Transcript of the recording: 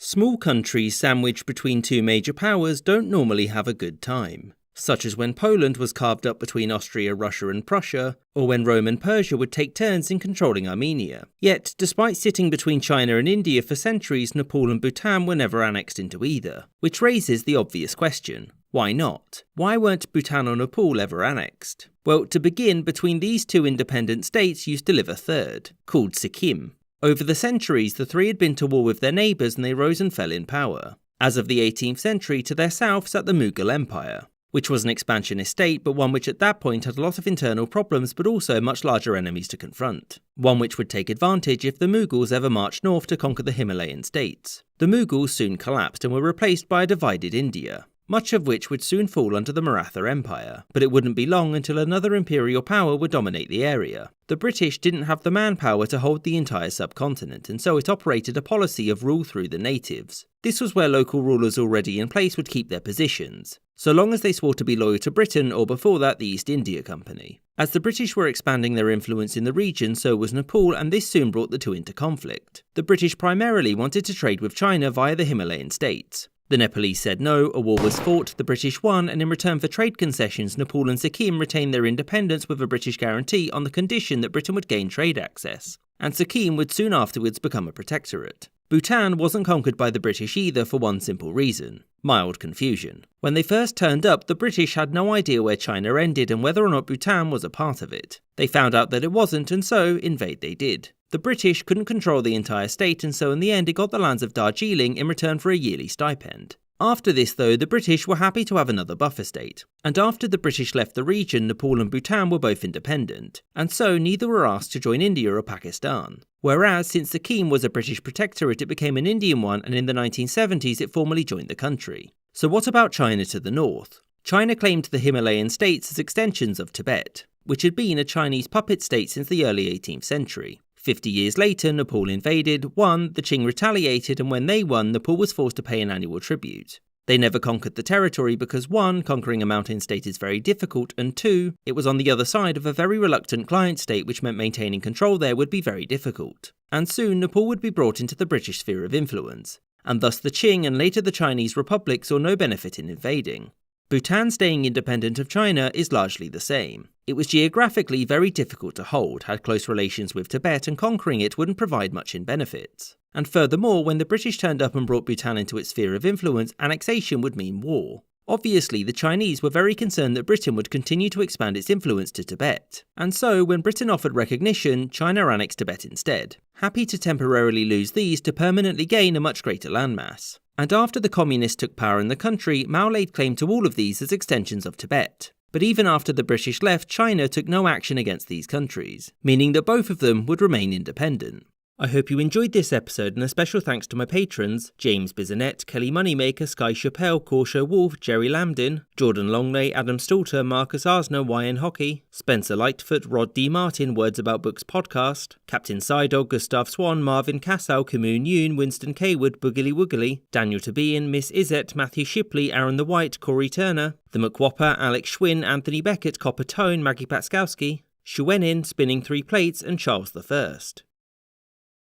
Small countries sandwiched between two major powers don't normally have a good time, such as when Poland was carved up between Austria, Russia and Prussia, or when Rome and Persia would take turns in controlling Armenia. Yet, despite sitting between China and India for centuries, Nepal and Bhutan were never annexed into either. Which raises the obvious question: why not? Why weren't Bhutan or Nepal ever annexed? Well, to begin, between these two independent states used to live a third, called Sikkim. Over the centuries, the three had been to war with their neighbours and they rose and fell in power. As of the 18th century, to their south sat the Mughal Empire, which was an expansionist state, but one which at that point had a lot of internal problems but also much larger enemies to confront. One which would take advantage if the Mughals ever marched north to conquer the Himalayan states. The Mughals soon collapsed and were replaced by a divided India, much of which would soon fall under the Maratha Empire, but it wouldn't be long until another imperial power would dominate the area. The British didn't have the manpower to hold the entire subcontinent, and so it operated a policy of rule through the natives. This was where local rulers already in place would keep their positions, so long as they swore to be loyal to Britain or before that the East India Company. As the British were expanding their influence in the region, so was Nepal, and this soon brought the two into conflict. The British primarily wanted to trade with China via the Himalayan states. The Nepalese said no, a war was fought, the British won, and in return for trade concessions, Nepal and Sikkim retained their independence with a British guarantee on the condition that Britain would gain trade access, and Sikkim would soon afterwards become a protectorate. Bhutan wasn't conquered by the British either for one simple reason: mild confusion. When they first turned up, the British had no idea where China ended and whether or not Bhutan was a part of it. They found out that it wasn't, and so invade they did. The British couldn't control the entire state, and so in the end it got the lands of Darjeeling in return for a yearly stipend. After this though, the British were happy to have another buffer state, and after the British left the region, Nepal and Bhutan were both independent, and so neither were asked to join India or Pakistan. Whereas, since Sikkim was a British protectorate, it became an Indian one, and in the 1970s it formally joined the country. So what about China to the north? China claimed the Himalayan states as extensions of Tibet, which had been a Chinese puppet state since the early 18th century. 50 years later, Nepal invaded, won, the Qing retaliated, and when they won, Nepal was forced to pay an annual tribute. They never conquered the territory because 1. Conquering a mountain state is very difficult, and 2. It was on the other side of a very reluctant client state, which meant maintaining control there would be very difficult. And soon Nepal would be brought into the British sphere of influence, and thus the Qing and later the Chinese Republic saw no benefit in invading. Bhutan staying independent of China is largely the same. It was geographically very difficult to hold, had close relations with Tibet, and conquering it wouldn't provide much in benefits. And furthermore, when the British turned up and brought Bhutan into its sphere of influence, annexation would mean war. Obviously, the Chinese were very concerned that Britain would continue to expand its influence to Tibet. And so, when Britain offered recognition, China annexed Tibet instead, happy to temporarily lose these to permanently gain a much greater landmass. And after the communists took power in the country, Mao laid claim to all of these as extensions of Tibet. But even after the British left, China took no action against these countries, meaning that both of them would remain independent. I hope you enjoyed this episode, and a special thanks to my patrons: James Bisonet, Kelly Moneymaker, Sky Chappelle, Corsho Wolf, Jerry Lambdin, Jordan Longley, Adam Stalter, Marcus Arsner, YN Hockey, Spencer Lightfoot, Rod D. Martin, Words About Books Podcast, Captain Sidog, Gustav Swan, Marvin Cassow, Kamoon Yoon, Winston Kaywood, Boogly Woogly, Daniel Tabian, Miss Izet, Matthew Shipley, Aaron the White, Corey Turner, The McWhopper, Alex Schwinn, Anthony Beckett, Copper Tone, Maggie Patskowski, Shuenin, Spinning Three Plates, and Charles the First.